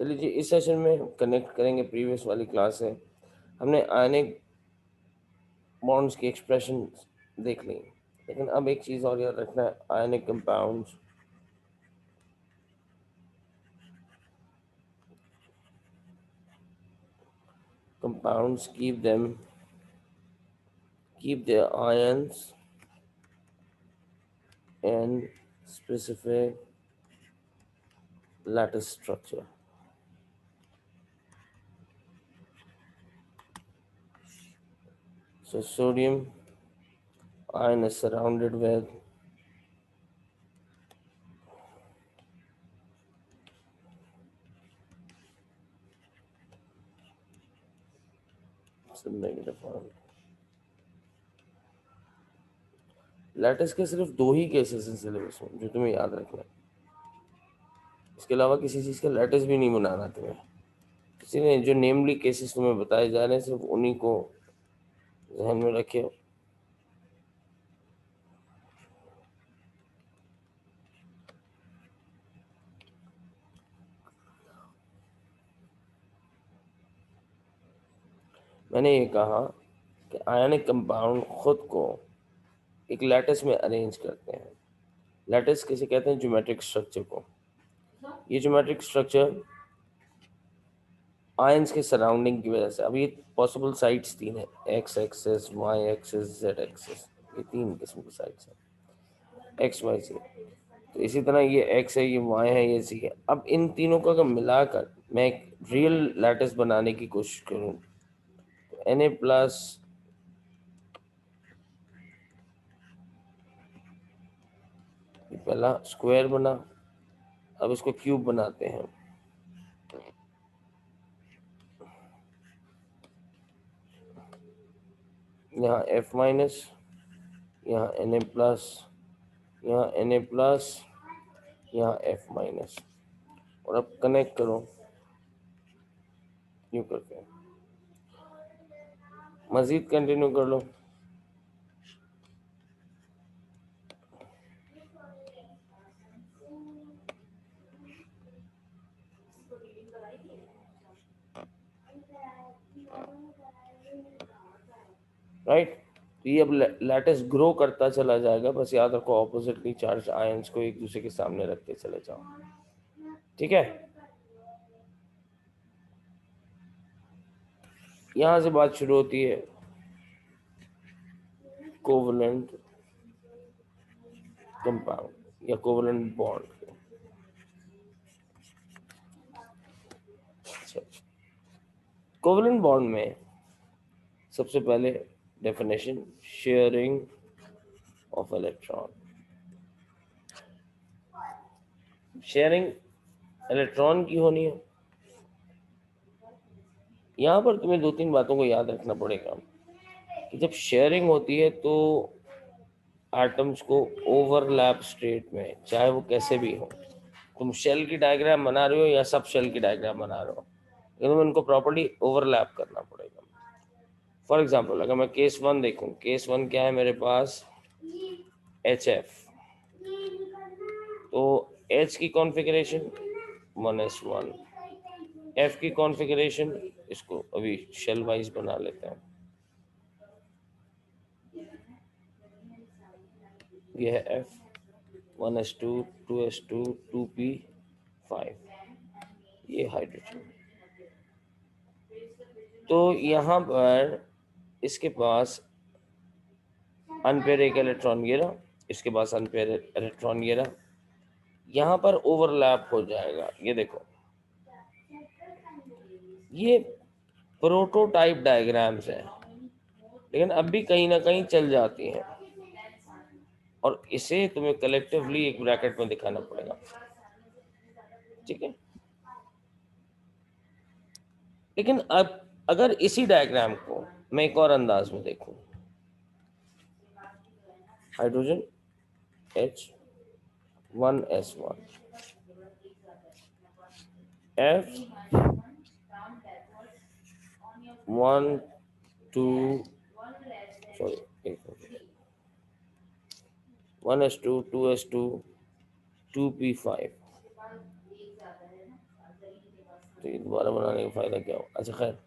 चलिए जी, इस सेशन में हम कनेक्ट करेंगे प्रीवियस वाली क्लास से। हमने आयनिक बॉन्ड्स की एक्सप्रेशन देख ली, लेकिन अब एक चीज़ और याद रखना है। Ionic compounds keep their ions in specific lattice structure. So sodium ion is surrounded with some negative ion. Lattice के सिर्फ दो ही केसेस हैं सिलेबस में जो तुम्हें याद रखना है। इसके अलावा किसी चीज़ का लैटिस भी नहीं बनाना तुम्हें। किसी ने जो नेमली केसेस तुम्हें बताए जा रहे हैं सिर्फ उन्हीं को ध्यान में रखे। मैंने ये कहा कि आयनिक कंपाउंड खुद को एक लैटिस में अरेंज करते हैं। लैटिस किसे कहते हैं? ज्योमेट्रिक स्ट्रक्चर को। ये ज्योमेट्रिक स्ट्रक्चर आयंस के सराउंडिंग की वजह से, अब ये पॉसिबल साइड्स तीन है, x axis, y axis, z axis. ये तीन किस्म की साइड्स हैं, एक्स वाई सी। तो इसी तरह ये एक्स है, ये वाई है, ये सी है। अब इन तीनों को अगर मिलाकर मैं एक रियल लैटिस बनाने की कोशिश करूं तो Na प्लस पहला स्क्वायर बना, अब इसको क्यूब बनाते हैं। यहाँ F माइनस, यहाँ Na प्लस, यहाँ Na प्लस, यहाँ F माइनस। और अब कनेक्ट करो यूँ करके, मजीद कंटिन्यू कर लो। राइट, तो ये अब लैटिस ग्रो करता चला जाएगा। बस याद रखो ऑपोजिटली चार्ज आयंस को एक दूसरे के सामने रखते चले जाओ। ठीक है, यहां से बात शुरू होती है कोवलेंट कंपाउंड या कोवलेंट बॉन्ड। कोवलेंट बॉन्ड में सबसे पहले definition, sharing of electron. Sharing electron की होनी है। यहाँ पर तुम्हें दो तीन बातों को याद रखना पड़ेगा कि जब शेयरिंग होती है तो एटम्स को ओवरलैप स्टेट में, चाहे वो कैसे भी हो, तुम शेल की डायग्राम बना रहे हो या सब शेल की डायग्राम बना रहे हो, लेकिन तुम्हें इनको प्रॉपर्ली ओवरलैप करना पड़ेगा। फॉर एग्जाम्पल अगर मैं केस वन देखूं, केस वन क्या है मेरे पास? HF। तो H की कॉन्फ़िगरेशन 1s1, F की कॉन्फ़िगरेशन, इसको अभी शेल वाइज बना लेते हैं, ये है F 1s2 2s2 2p5, ये हाइड्रोजन। तो यहाँ पर इसके पास अनपेयर एक इलेक्ट्रॉन ये रहा, इसके पास अनपेयर इलेक्ट्रॉन ये रहा, यहाँ पर ओवरलैप हो जाएगा। ये देखो, ये प्रोटोटाइप डायग्राम्स हैं, लेकिन अब भी कहीं ना कहीं चल जाती हैं, और इसे तुम्हें कलेक्टिवली एक ब्रैकेट में दिखाना पड़ेगा। ठीक है, लेकिन अब अगर इसी डायग्राम को मैं एक और अंदाज में देखूं, hydrogen H1s1, F 1 2 sorry 1s2 2s2 2p5, तो ये दोबारा बनाने का फायदा क्या हो? अच्छा खैर,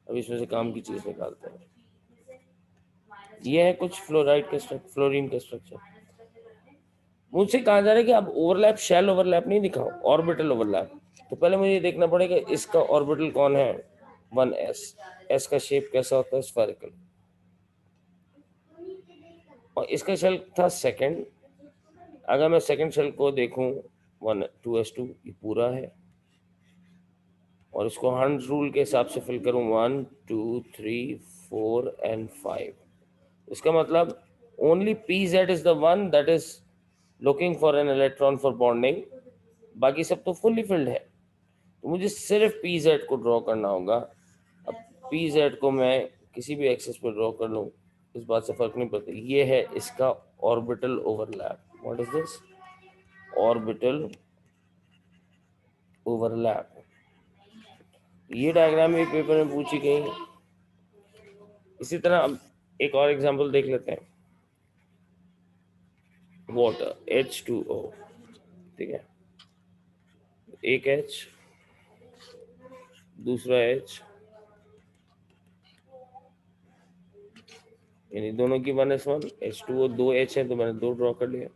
अब इसमें से काम की चीज निकालते हैं। ये है कुछ फ्लोराइड का स्ट्रक्चर, फ्लोरीन का स्ट्रक्चर। मुझसे कहा जा रहा है कि आप ओवरलैप, शेल ओवरलैप नहीं दिखाओ, ऑर्बिटल ओवरलैप। तो पहले मुझे देखना पड़ेगा इसका ऑर्बिटल कौन है, 1s। एस का शेप कैसा होता है, स्फेरिकल। और इसका शेल था सेकंड। अगर मैं सेकंड शेल को देखूं, 2s2, ये पूरा है। और इसको हंट रूल के हिसाब से फिल करूं, 1 2 3 4 एंड 5। इसका मतलब only P Z is the one that is looking for an electron for bonding, बाकी सब तो फुल्ली फिल्ड है। तो मुझे सिर्फ पी जेड को ड्रॉ करना होगा। अब पी जेड को मैं किसी भी एक्सिस पर ड्रॉ कर लूँ, इस बात से फर्क नहीं पड़ता। ये है इसका orbital overlap. What is this? Orbital overlap. ये डायग्राम भी पेपर में पूछी गई। इसी तरह अब एक और एग्जांपल देख लेते हैं। वाटर, H2O, ठीक है। एक H, दूसरा H, यानी दोनों की 1s1। H2O 2H है तो मैंने 2 ड्रॉ कर लिया।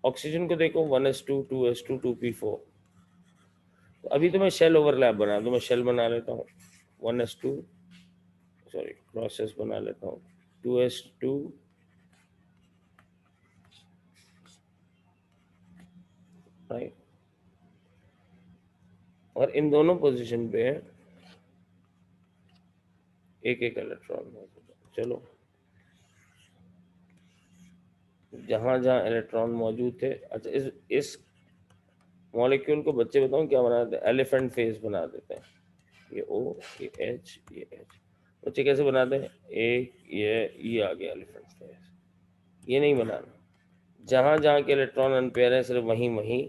ऑक्सीजन को देखो, 1s2 2s2 2p4। तो अभी तो मैं शेल ओवरलैप बना, तो मैं शेल बना लेता हूँ। 1s2, सॉरी क्रॉसेस बना लेता हूँ, 2s2 राइट। और इन दोनों पोजीशन पे एक एक इलेक्ट्रॉन मौजूद है। चलो, जहाँ जहाँ इलेक्ट्रॉन मौजूद थे। अच्छा, इस मॉलिक्यूल को बच्चे बताऊँ क्या बना देते हैं? एलिफेंट फेस बना देते हैं। ये O, ये H, ये H। बच्चे कैसे बनाते हैं? एक ये आ गया एलिफेंट फेस। ये नहीं बनाना। जहाँ जहाँ के इलेक्ट्रॉन अनपेयर है, सिर्फ वहीं वहीं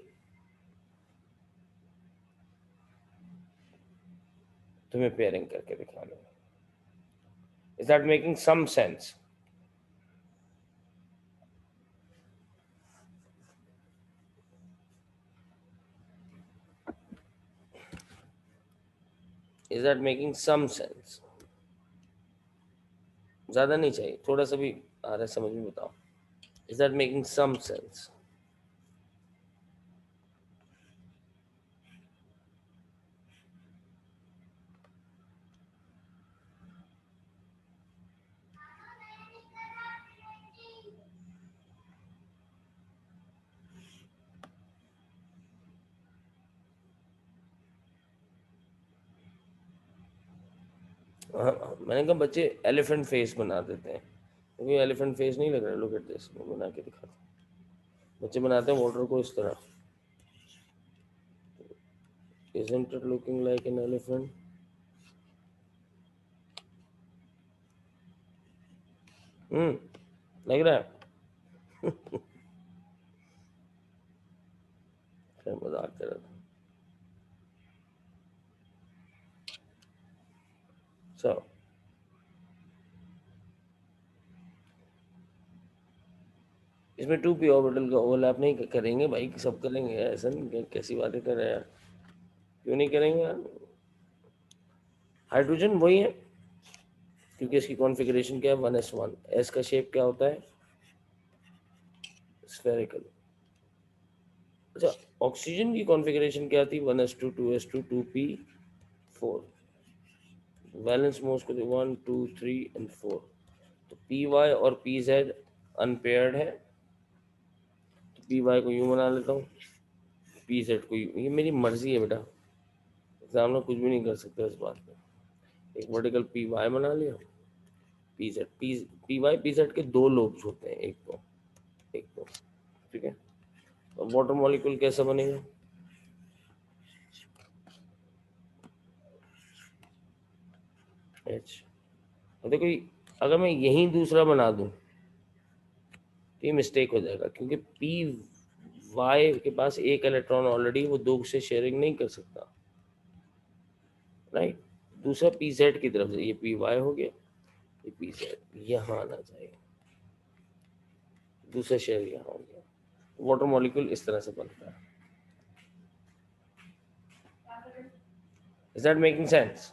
तुम्हें पेयरिंग करके दिखाना है। Is that making some sense? Is that making some sense? ज्यादा नहीं चाहिए, थोड़ा सा भी आ रहा है समझ में, बताओ। Is that making some sense? मैंने कहा बच्चे एलिफेंट फेस बना देते हैं, क्योंकि एलिफेंट फेस नहीं लग रहा। लुक एट दिस, मैं बना के दिखाता हूँ। बच्चे बनाते हैं वाटर को इस तरह। Isn't it looking like an elephant? लग रहा है। खैर मजाक कर रहा था। So, इसमें 2p ऑर्बिटल का ओवरलैप नहीं करेंगे भाई, सब करेंगे। ऐसा नहीं, कैसी बातें कर रहे हैं यार, क्यों नहीं करेंगे यार? हाइड्रोजन वही है, क्योंकि इसकी कॉन्फ़िगरेशन क्या है, 1s1। एस का शेप क्या होता है, स्फेरिकल। अच्छा, ऑक्सीजन की कॉन्फ़िगरेशन क्या थी, 1s2 2s2 2p4। Valence most को 1 2 3 एंड 4। तो पी वाई और पी जेड अनपेयर्ड है, तो पी वाई को यूँ बना लेता हूँ, पी जेड को यूँ। ये मेरी मर्जी है बेटा, एग्जाम में कुछ भी नहीं कर सकते इस बात पे। एक वर्टिकल पी वाई बना लिया, P Z. P Y P Z के 2 लोब्स होते हैं, एक तो ठीक है। और वाटर मॉलिक्यूल कैसा बनेगा? एच। और देखो, अगर मैं यही दूसरा बना दूं तो ये मिस्टेक हो जाएगा, क्योंकि पी वाई के पास एक इलेक्ट्रॉन ऑलरेडी, वो 2 से शेयरिंग नहीं कर सकता, राइट। दूसरा पी जेड की तरफ से, ये पी वाई हो गया, ये पी जेड यहाँ आना चाहिए, दूसरा शेयर यहाँ हो गया। वाटर मॉलिक्यूल इस तरह से बनता है। Is that making sense?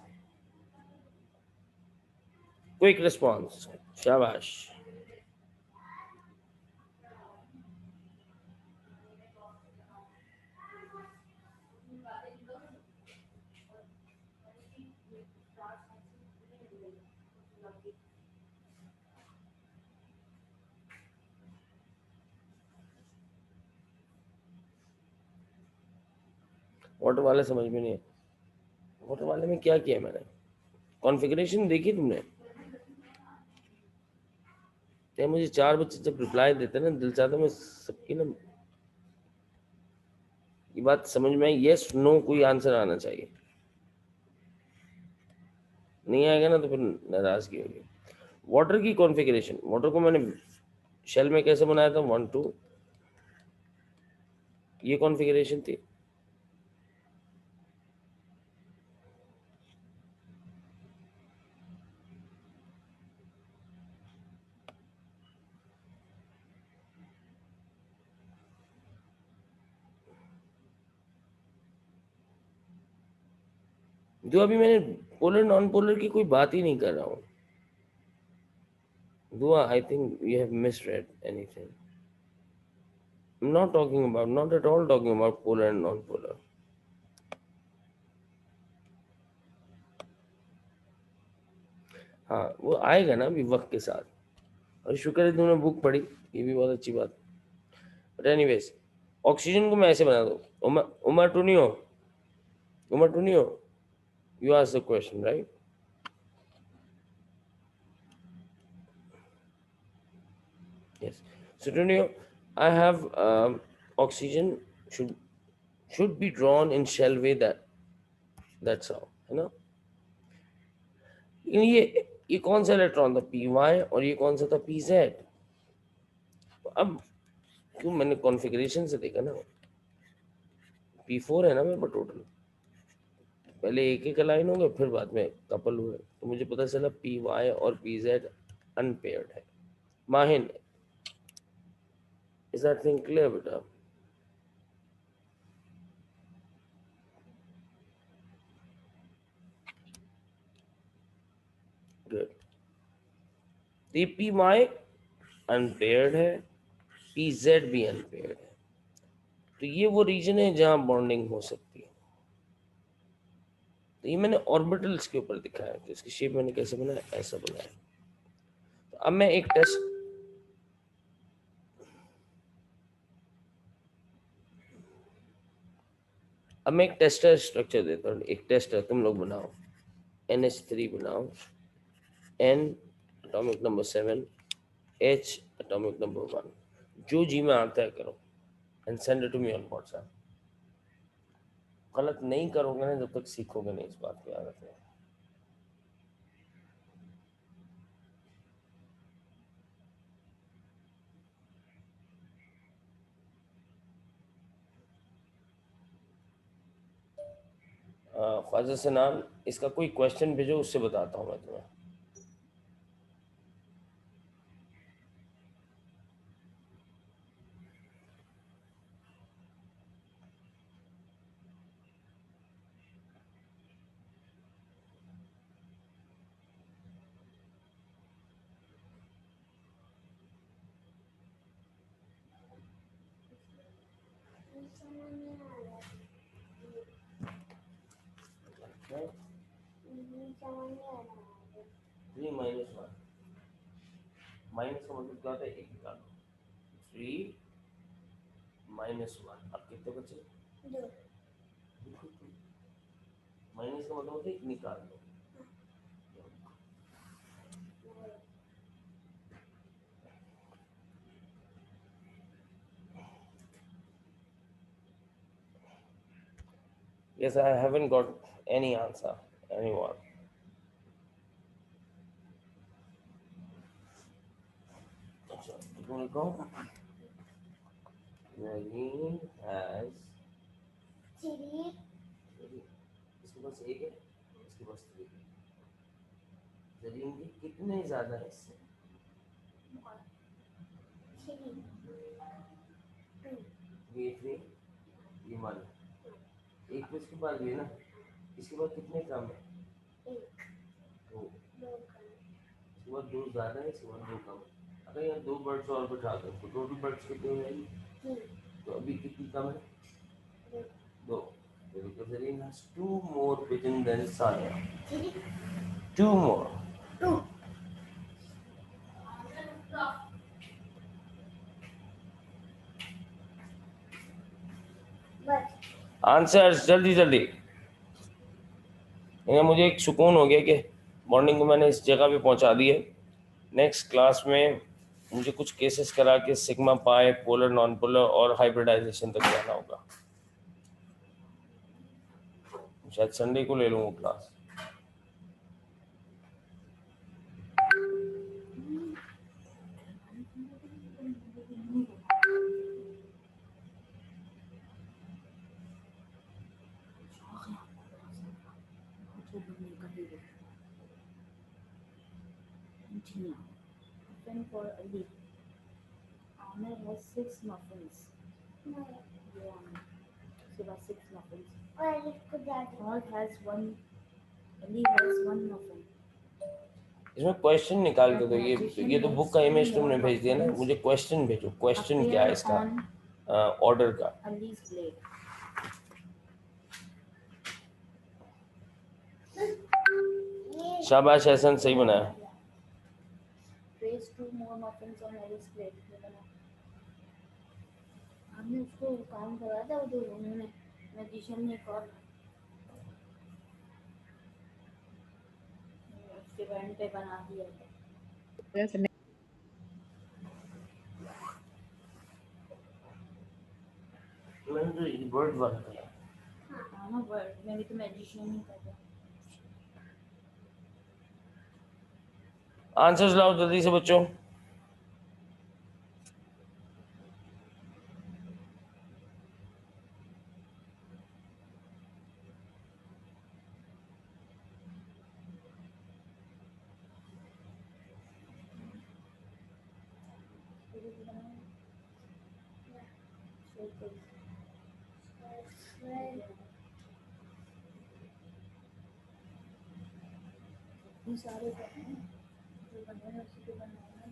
Quick response. Shabash. Water वाले समझ में नहीं है। वाटर वाले में क्या किया मैंने? कॉन्फ़िगरेशन देखी तुमने? यार मुझे 4 बच्चे जब रिप्लाई देते हैं ना, दिल चाहता है मैं सबकी ना ये बात समझ में आई, यस नो कोई आंसर आना चाहिए। नहीं आएगा ना तो फिर नाराजगी होगी। वाटर की कॉन्फ़िगरेशन, वाटर को मैंने शेल में कैसे बनाया था, 1 2 ये कॉन्फ़िगरेशन थी। जो अभी मैंने पोलर नॉन पोलर की कोई बात ही नहीं कर रहा हूँ। दुआ, I think you have misread anything. I'm not talking about, not at all talking about polar and non-polar. हाँ वो आएगा ना अभी वक्त के साथ। और शुक्र है तुमने बुक पढ़ी, ये भी बहुत अच्छी बात। बट एनीवेज, ऑक्सीजन को मैं ऐसे बना दो। Umar Tunio, Umar Tunio, you asked the question, right? Yes. So Tunio, I have oxygen should be drawn in shell way, that's how, है ना? लेकिन ये कौन सा इलेक्ट्रॉन था, पी वाई, और ये कौन सा था, पी जेड? अब क्यों मैंने कॉन्फ़िगरेशन से देखा ना, पी फोर है ना मेरे पास टोटल। पहले एक एक लाइन हो गए, फिर बाद में कपल हुए, तो मुझे पता चला पी वाई और पी जेड अनपेयर्ड है। Mahin, is that thing clear बेटा? गुड। तो पी वाई अनपेयर्ड है, पी जेड भी अनपेयर्ड है। तो ये वो रीजन है जहां बॉन्डिंग हो सकती है। तो ये मैंने ऑर्बिटल्स के ऊपर दिखाया, तो इसकी शेप मैंने कैसे बनाया, ऐसा बनाया। तो अब मैं एक टेस्ट, अब मैं एक टेस्टर स्ट्रक्चर देता हूँ। एक टेस्टर तुम लोग बनाओ, NH3 बनाओ, N atomic number 7, H atomic number 1, जो जी में आता है करो, and send it to me on WhatsApp. गलत नहीं करोगे ना जब तक सीखोगे नहीं, इस बात की याद रखना। ख्वाजा सनान, इसका कोई क्वेश्चन भेजो, उससे बताता हूँ मैं तुम्हें। थ्री माइनस वन, माइनस का मतलब क्या होता है, एक निकालो। 3 माइनस 1, अब कितने बचे, माइनस का मतलब होता है एक निकाल दो। Yes, I haven't got any answer, anyone. अच्छा, तुम लिखो, Nagin has three, इसके पास एक है, इसके पास 3 है। जरीन की कितने ज्यादा हिस्से, ये 3, ये 1, एक तो इसके पास भी है ना, इसके बाद कितने काम है? दो। इसके बाद दो ज्यादा है, इसके बाद दो कम है। अगर यहाँ दो बर्ड्स और बिठा दो तो टोटल बर्ड्स कितने हो जाएंगे? तो अभी कितनी कम है? दो। Because Zareen has two more pigeon than Sanya. Two more. Answers जल्दी जल्दी। मुझे एक सुकून हो गया कि मॉर्निंग को मैंने इस जगह पे पहुंचा दिया। नेक्स्ट क्लास में मुझे कुछ केसेस करा के sigma pi, polar, non polar और हाइब्रिडाइजेशन तक जाना होगा। शायद संडे को ले लूँ वो class. For Ali. Amir has 6 muffins. No. Yeah. Shiva 6 muffins. All has one. Ali has 1 muffin. इसमें क्वेश्चन निकाल के दो। ये तो बुक का इमेज तुमने भेज दिया ना, मुझे क्वेश्चन भेजो। क्वेश्चन क्या है इसका ऑर्डर का? Ali's plate. शाबाश एहसन, सही बनाया। Place 2 more muffins on Ali's plate. हमने उसको काम कराया था, वो उन्होंने मैजिशियन ने एक और उसके बैंड पे बना दिया था। मैंने तो ये वर्ड बना दिया। हाँ ना, वर्ड में भी तो मैजिशियन ही करता। आंसर्स लाओ जल्दी से बच्चों। सारे जो बने हैं उसी को बनाना है।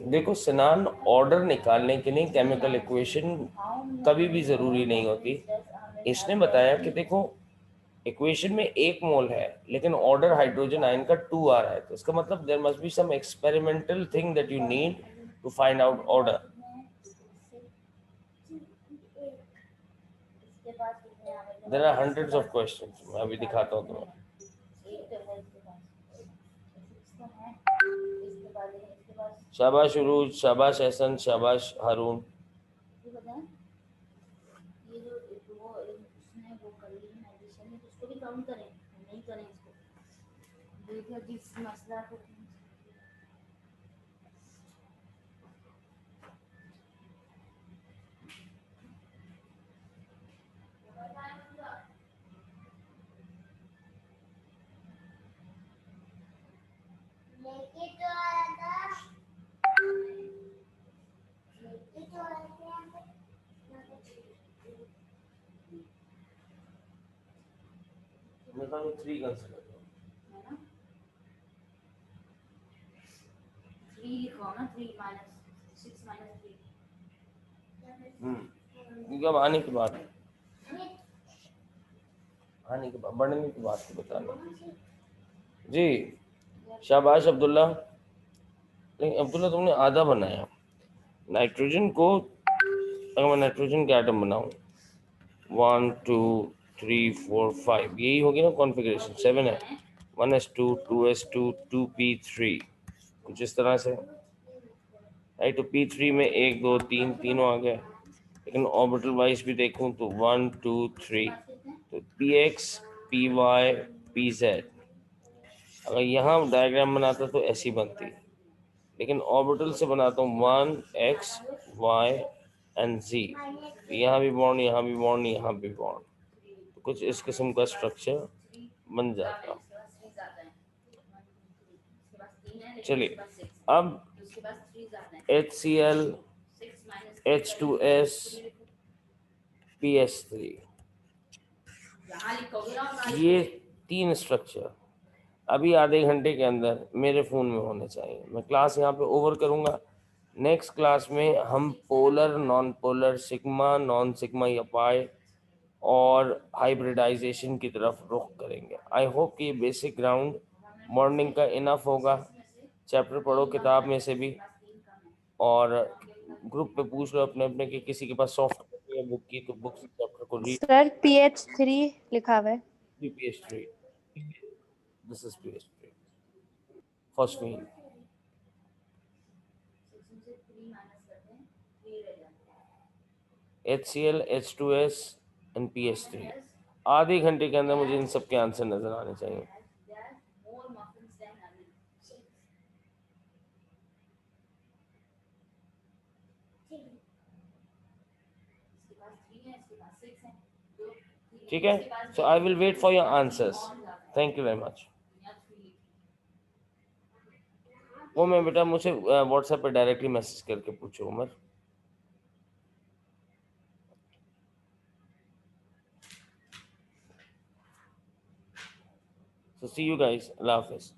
देखो सिनान, ऑर्डर निकालने के लिए केमिकल इक्वेशन कभी भी जरूरी नहीं होती। इसने बताया कि देखो इक्वेशन में 1 मोल है लेकिन ऑर्डर हाइड्रोजन आयन का 2 आ रहा है, तो इसका मतलब there must be some experimental thing that you need to find out order. There are hundreds of questions. मैं अभी दिखाता हूँ तुम्हें। शाबाश उरूज, शाबाश एहसन, शाबाश हारून। ये जो वो उसने वो कर ली मैजिशियन ने, तो उसको भी काउंट करें, नहीं करें इसको। देखो जिस मसला को मैं तो 3 कंसीडर करो है ना, 3 लिखो ना, 3 माइनस 6 माइनस 3। क्योंकि अब आने की बात है, आने के बाद बढ़ने की बात तो बताना जी। शाबाश अब्दुल्ला। लेकिन अब्दुल्ला तुमने आधा बनाया। नाइट्रोजन को अगर मैं नाइट्रोजन के एटम बनाऊं 1 2 3 4 5, यही होगी ना कॉन्फ़िगरेशन। 7 है, 1s2 2s2 2p3, कुछ इस तरह से राइट। तो p3 में 1 2 3 तीनों आ गए। लेकिन ऑर्बिटल वाइज भी देखूं तो 1 2 3, तो px py pz अगर यहाँ डायग्राम बनाता तो ऐसी बनती, लेकिन ऑर्बिटल से बनाता हूँ 1 x y एंड z, यहाँ भी बॉन्ड, यहाँ भी बॉन्ड, यहाँ भी बॉन्ड, तो कुछ इस किस्म का स्ट्रक्चर बन जाता। चलिए अब HCl H2S PS3, ये 3 स्ट्रक्चर अभी आधे घंटे के अंदर मेरे फ़ोन में होने चाहिए। मैं क्लास यहाँ पे ओवर करूँगा। नेक्स्ट क्लास में हम polar, non polar, sigma, non sigma या पाई और हाइब्रिडाइजेशन की तरफ रुख करेंगे। आई होप कि बेसिक ग्राउंड मॉर्निंग का इनफ होगा। चैप्टर पढ़ो किताब में से भी, और ग्रुप पे पूछ लो अपने अपने कि किसी के पास सॉफ्ट कॉपी है बुक की, तो बुक से चैप्टर को रीड। सर PH3 लिखा हुआ है। PS3, this is PS3 first mean. HCl H2S and PS3, आधे घंटे के अंदर मुझे इन सब के आंसर नजर आने चाहिए। ठीक है, so I will wait for your answers. Thank you very much. वो मैं बेटा मुझे व्हाट्सएप पे डायरेक्टली मैसेज करके पूछो Umar. So see you guys. Allah Hafiz.